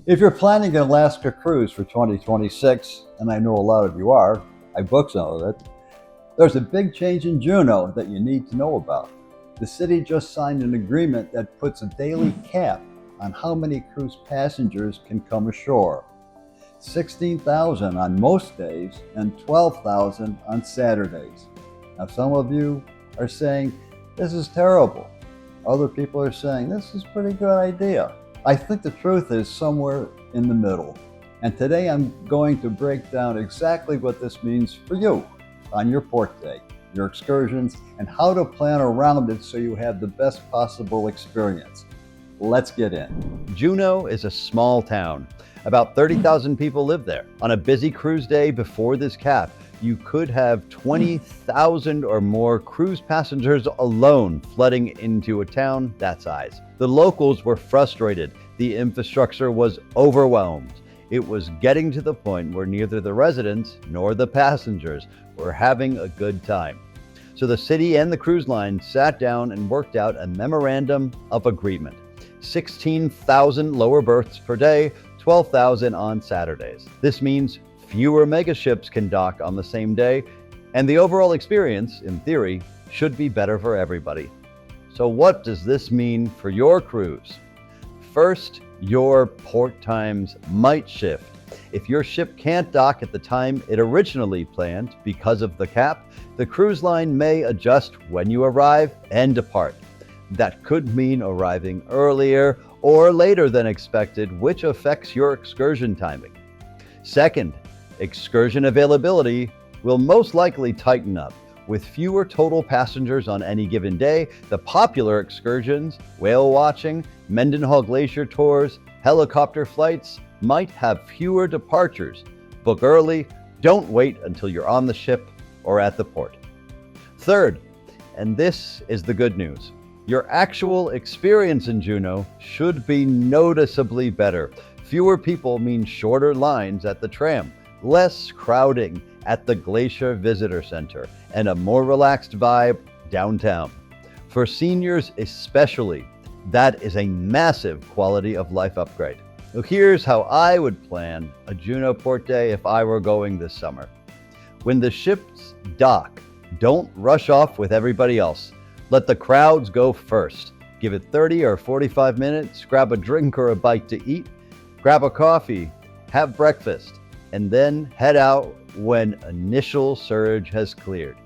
If you're planning an Alaska cruise for 2026, and I know a lot of you are, I booked some of it, there's a big change in Juneau that you need to know about. The city just signed an agreement that puts a daily cap on how many cruise passengers can come ashore. 16,000 on most days and 12,000 on Saturdays. Now, some of you are saying, this is terrible. Other people are saying, this is a pretty good idea. I think the truth is somewhere in the middle. And today I'm going to break down exactly what this means for you on your port day, your excursions, and how to plan around it so you have the best possible experience. Let's get in. Juneau is a small town. About 30,000 people live there. On a busy cruise day before this cap, you could have 20,000 or more cruise passengers alone flooding into a town that size. The locals were frustrated. The infrastructure was overwhelmed. It was getting to the point where neither the residents nor the passengers were having a good time. So the city and the cruise line sat down and worked out a memorandum of agreement. 16,000 lower berths per day, 12,000 on Saturdays. This means fewer megaships can dock on the same day, and the overall experience, in theory, should be better for everybody. So what does this mean for your cruise? First, your port times might shift. If your ship can't dock at the time it originally planned because of the cap, the cruise line may adjust when you arrive and depart. That could mean arriving earlier or later than expected, which affects your excursion timing. Second, excursion availability will most likely tighten up. With fewer total passengers on any given day, the popular excursions, whale watching, Mendenhall Glacier tours, helicopter flights might have fewer departures. Book early, don't wait until you're on the ship or at the port. Third, and this is the good news, your actual experience in Juneau should be noticeably better. Fewer people mean shorter lines at the tram, less crowding at the Glacier Visitor Center, and a more relaxed vibe downtown. For seniors especially, that is a massive quality of life upgrade. So here's how I would plan a Juneau port day if I were going this summer. When the ships dock, don't rush off with everybody else. Let the crowds go first. Give it 30 or 45 minutes, grab a drink or a bite to eat, grab a coffee, have breakfast, and then head out when initial surge has cleared.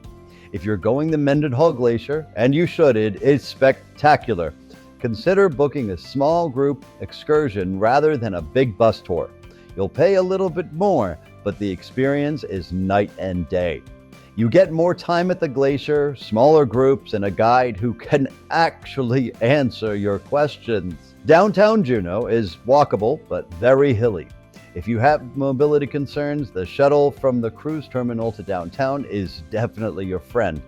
If you're going to Mendenhall Glacier, and you should, it is spectacular. Consider booking a small group excursion rather than a big bus tour. You'll pay a little bit more, but the experience is night and day. You get more time at the glacier, smaller groups, and a guide who can actually answer your questions. Downtown Juneau is walkable, but very hilly. If you have mobility concerns, the shuttle from the cruise terminal to downtown is definitely your friend.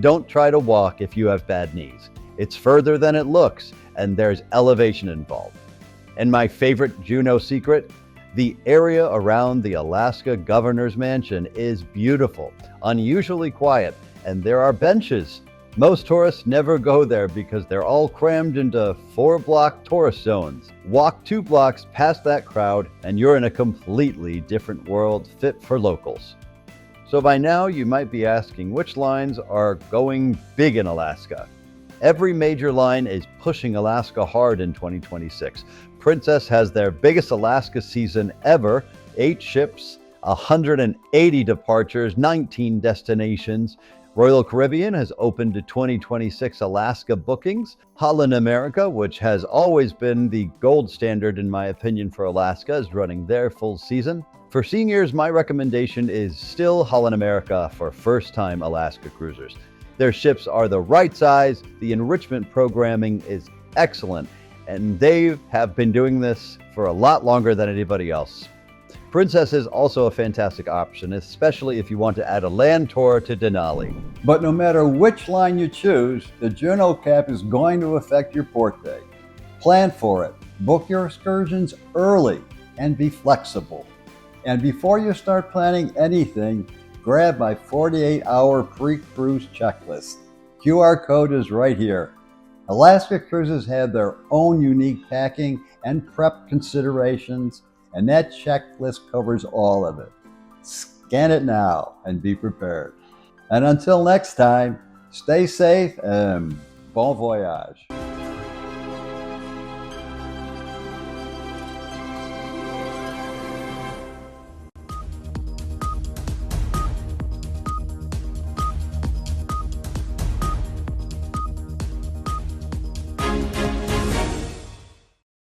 Don't try to walk if you have bad knees. It's further than it looks, and there's elevation involved. And my favorite Juneau secret, the area around the Alaska Governor's Mansion is beautiful, unusually quiet, and there are benches. Most tourists never go there because they're all crammed into 4-block tourist zones. Walk 2 blocks past that crowd and you're in a completely different world fit for locals. So by now you might be asking which lines are going big in Alaska. Every major line is pushing Alaska hard in 2026. Princess has their biggest Alaska season ever, 8 ships, 180 departures, 19 destinations. Royal Caribbean has opened to 2026 Alaska bookings. Holland America, which has always been the gold standard in my opinion for Alaska, is running their full season. For seniors, my recommendation is still Holland America for first-time Alaska cruisers. Their ships are the right size, the enrichment programming is excellent, and they have been doing this for a lot longer than anybody else. Princess is also a fantastic option, especially if you want to add a land tour to Denali. But no matter which line you choose, the Juneau cap is going to affect your port day. Plan for it, book your excursions early, and be flexible. And before you start planning anything, grab my 48-hour pre-cruise checklist. QR code is right here. Alaska cruises have their own unique packing and prep considerations, and that checklist covers all of it. Scan it now and be prepared. And until next time, stay safe and bon voyage.